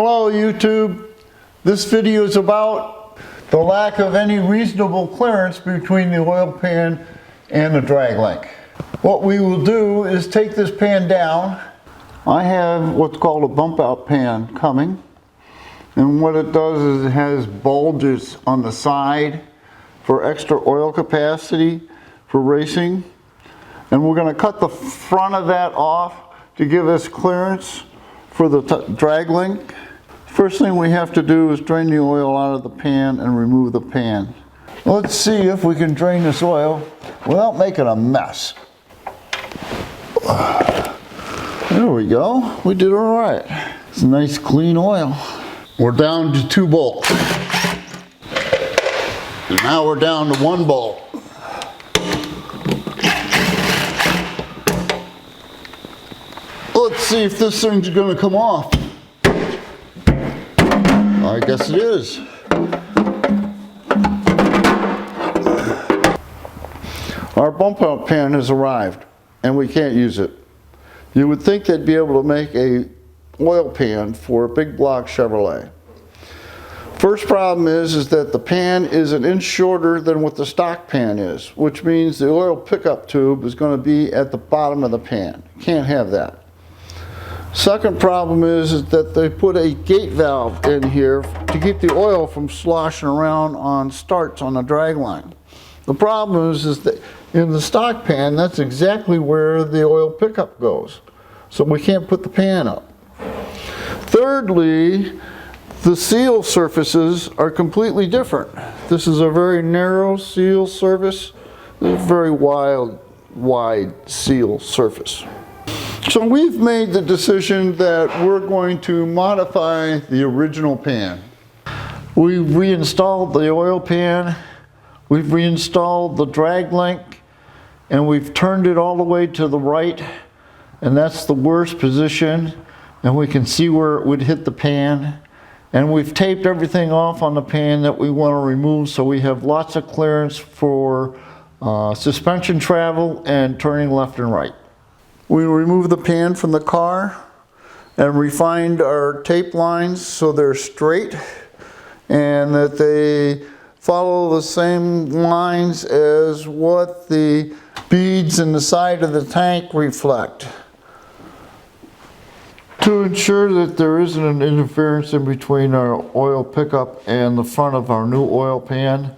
Hello YouTube. This video is about the lack of any reasonable clearance between the oil pan and the drag link. What we will do is take this pan down. I have what's called a bump out pan coming, and what it does is it has bulges on the side for extra oil capacity for racing, and we're going to cut the front of that off to give us clearance for the drag link. First thing we have to do is drain the oil out of the pan and remove the pan. Let's see if we can drain this oil without making a mess. There we go. We did all right. It's nice clean oil. We're down to 2 bolts. And now we're down to 1 bolt. Let's see if this thing's going to come off. I guess it is. Our bump out pan has arrived and we can't use it. You would think they'd be able to make a oil pan for a big block Chevrolet. First problem is that the pan is an inch shorter than what the stock pan is, which means the oil pickup tube is going to be at the bottom of the pan. Can't have that. Second problem is that they put a gate valve in here to keep the oil from sloshing around on starts on the drag line. The problem is that in the stock pan, that's exactly where the oil pickup goes. So we can't put the pan up. Thirdly, the seal surfaces are completely different. This is a very narrow seal surface. This is a very wide seal surface. So we've made the decision that we're going to modify the original pan. We've reinstalled the oil pan, we've reinstalled the drag link, and we've turned it all the way to the right, and that's the worst position, and we can see where it would hit the pan. And we've taped everything off on the pan that we want to remove, so we have lots of clearance for suspension travel and turning left and right. We removed the pan from the car and refined our tape lines so they're straight and that they follow the same lines as what the beads in the side of the tank reflect, to ensure that there isn't an interference in between our oil pickup and the front of our new oil pan.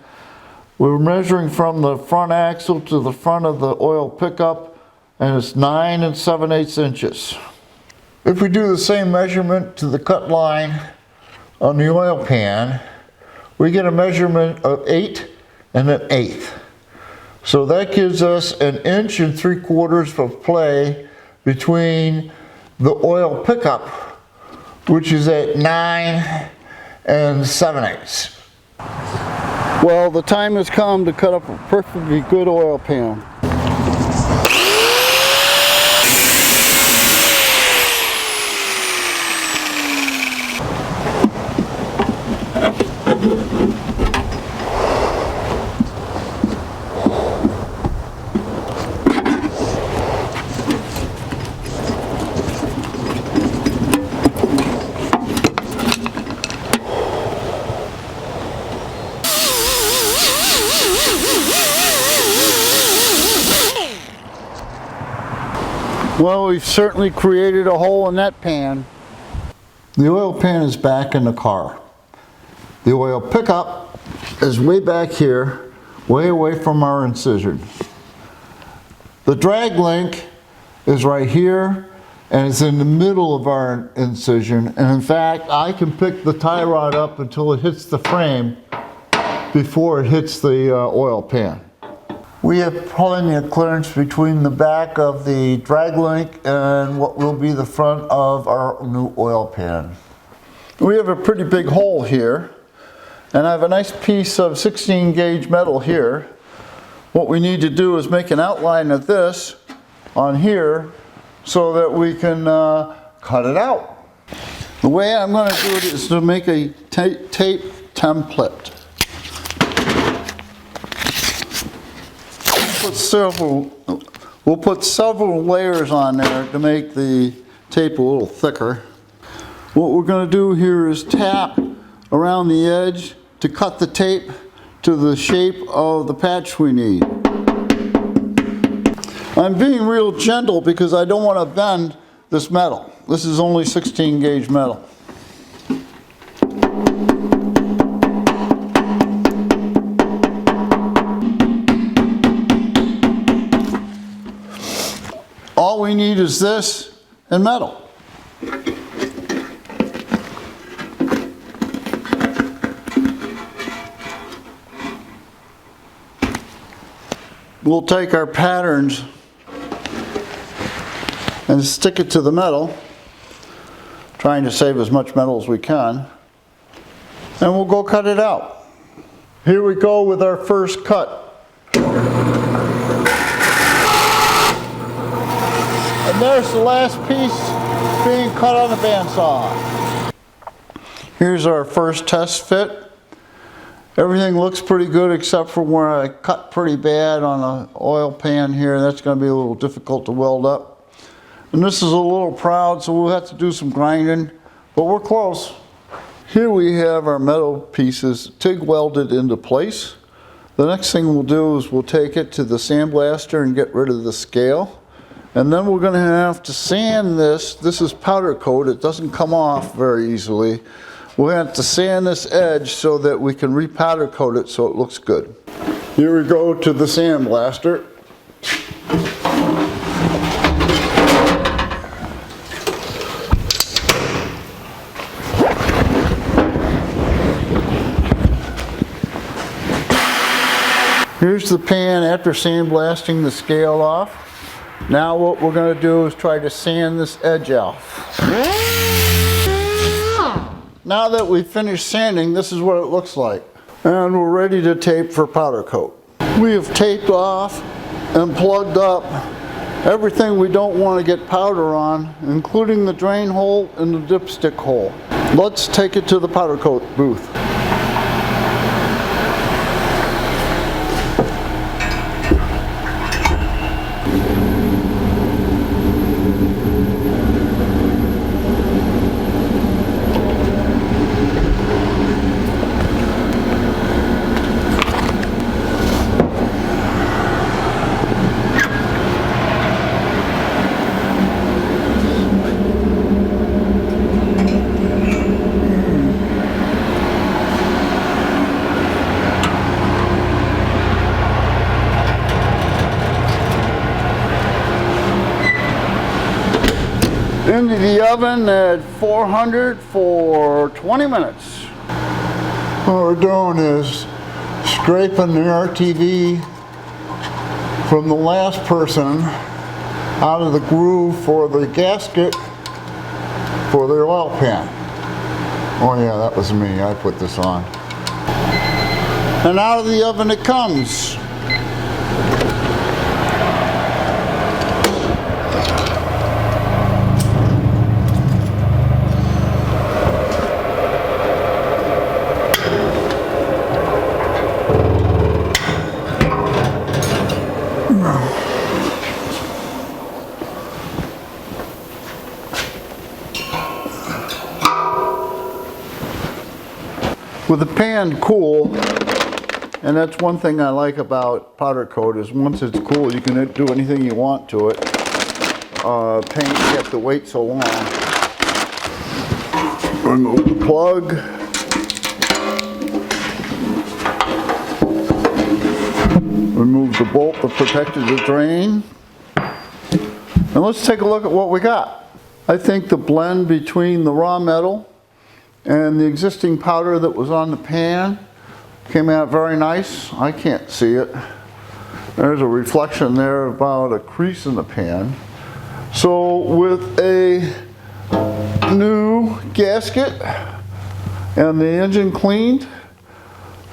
We're measuring from the front axle to the front of the oil pickup, and it's 9 7/8 inches. If we do the same measurement to the cut line on the oil pan, we get a measurement of 8 1/8. So that gives us 1 3/4 inches of play between the oil pickup, which is at 9 7/8. Well, the time has come to cut up a perfectly good oil pan. Well, we've certainly created a hole in that pan. The oil pan is back in the car. The oil pickup is way back here, way away from our incision. The drag link is right here, and it's in the middle of our incision. And in fact, I can pick the tie rod up until it hits the frame before it hits the oil pan. We have plenty of clearance between the back of the drag link and what will be the front of our new oil pan. We have a pretty big hole here, and I have a nice piece of 16 gauge metal here. What we need to do is make an outline of this on here so that we can cut it out. The way I'm going to do it is to make a tape template. We'll put several layers on there to make the tape a little thicker. What we're going to do here is tap around the edge to cut the tape to the shape of the patch we need. I'm being real gentle because I don't want to bend this metal. This is only 16 gauge metal. All we need is this and metal. We'll take our patterns and stick it to the metal, trying to save as much metal as we can, and we'll go cut it out. Here we go with our first cut. And there's the last piece being cut on the bandsaw. Here's our first test fit. Everything looks pretty good except for where I cut pretty bad on an oil pan here. That's going to be a little difficult to weld up. And this is a little proud, so we'll have to do some grinding, but we're close. Here we have our metal pieces TIG welded into place. The next thing we'll do is we'll take it to the sandblaster and get rid of the scale. And then we're going to have to sand this. This is powder coat. It doesn't come off very easily. We'll have to sand this edge so that we can re-powder coat it so it looks good. Here we go to the sandblaster. Here's the pan after sandblasting the scale off. Now what we're going to do is try to sand this edge off. Now that we've finished sanding, this is what it looks like. And we're ready to tape for powder coat. We have taped off and plugged up everything we don't want to get powder on, including the drain hole and the dipstick hole. Let's take it to the powder coat booth. Into the oven at 400 for 20 minutes. What we're doing is scraping the RTV from the last person out of the groove for the gasket for the oil pan. Oh yeah, that was me. I put this on. And out of the oven it comes. With the pan cool, and that's one thing I like about powder coat is once it's cool you can do anything you want to it. Paint, you have to wait so long. Remove the plug. Remove the bolt that protected the drain. And let's take a look at what we got. I think the blend between the raw metal and the existing powder that was on the pan came out very nice. I can't see it. There's a reflection there about a crease in the pan. So with a new gasket and the engine cleaned,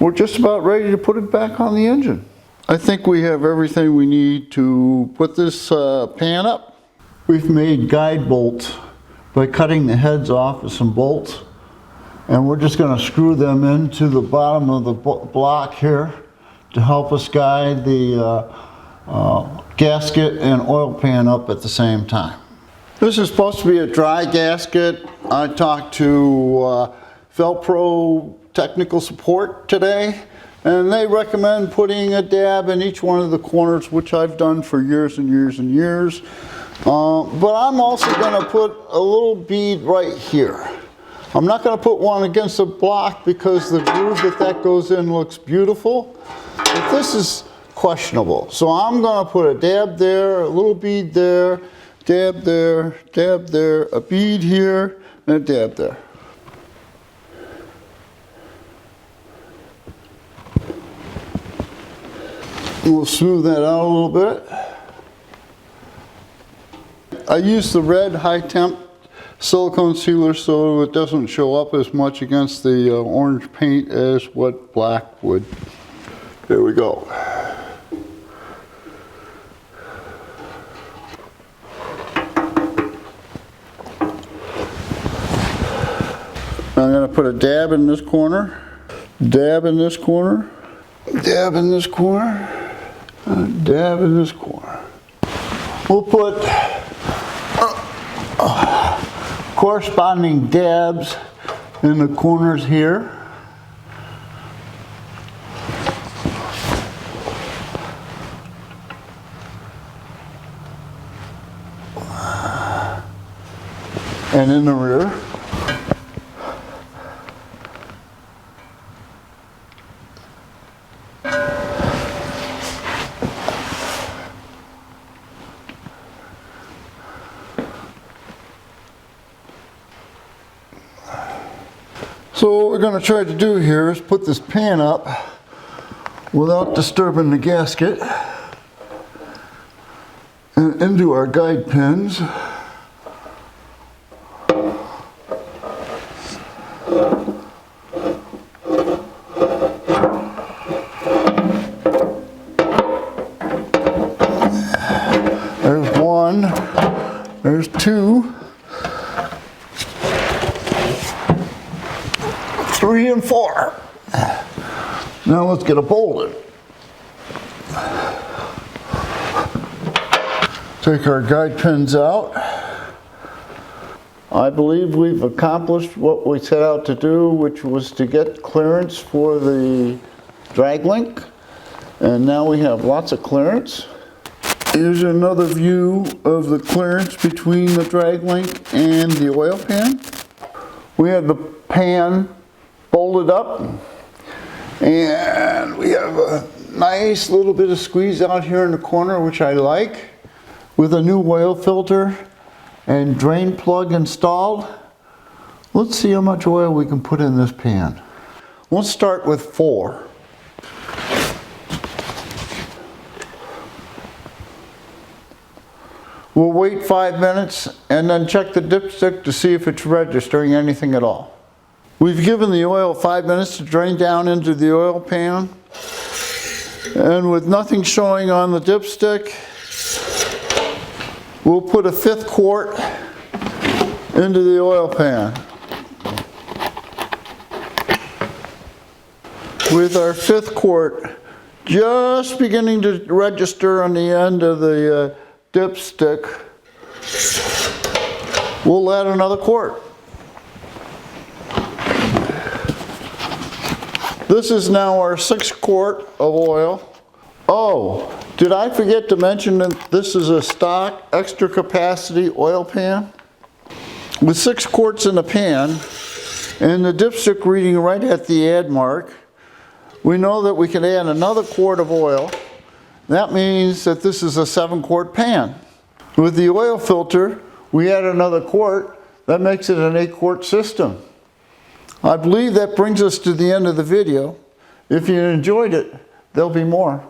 we're just about ready to put it back on the engine. I think we have everything we need to put this pan up. We've made guide bolts by cutting the heads off with some bolts. And we're just going to screw them into the bottom of the block here to help us guide the gasket and oil pan up at the same time. This is supposed to be a dry gasket. I talked to Felpro technical support today, and they recommend putting a dab in each one of the corners, which I've done for years and years and years. But I'm also going to put a little bead right here. I'm not going to put one against the block because the groove that goes in looks beautiful, but this is questionable. So I'm going to put a dab there, a little bead there, dab there, a bead here, and a dab there. We'll smooth that out a little bit. I use the red high temp silicone sealer so it doesn't show up as much against the orange paint as what black would. There we go. I'm going to put a dab in this corner, dab in this corner, dab in this corner, dab in this corner. We'll put corresponding dabs in the corners here. And in the rear. So what we're going to try to do here is put this pan up without disturbing the gasket and into our guide pins. There's one, there's two, 3 and 4. Now let's get a bolt in. Take our guide pins out. I believe we've accomplished what we set out to do, which was to get clearance for the drag link. And now we have lots of clearance. Here's another view of the clearance between the drag link and the oil pan. We have the pan bolted up, and we have a nice little bit of squeeze out here in the corner, which I like, with a new oil filter and drain plug installed. Let's see how much oil we can put in this pan. Let's start with 4. We'll wait 5 minutes and then check the dipstick to see if it's registering anything at all. We've given the oil 5 minutes to drain down into the oil pan, and with nothing showing on the dipstick, we'll put a 1/5 quart into the oil pan. With our 1/5 quart just beginning to register on the end of the dipstick, we'll add another quart. This is now our 6 quart of oil. Oh, did I forget to mention that this is a stock extra capacity oil pan? With 6 quarts in the pan and the dipstick reading right at the add mark, we know that we can add another quart of oil. That means that this is a 7 quart pan. With the oil filter, we add another quart. That makes it an 8 quart system. I believe that brings us to the end of the video. If you enjoyed it, there'll be more.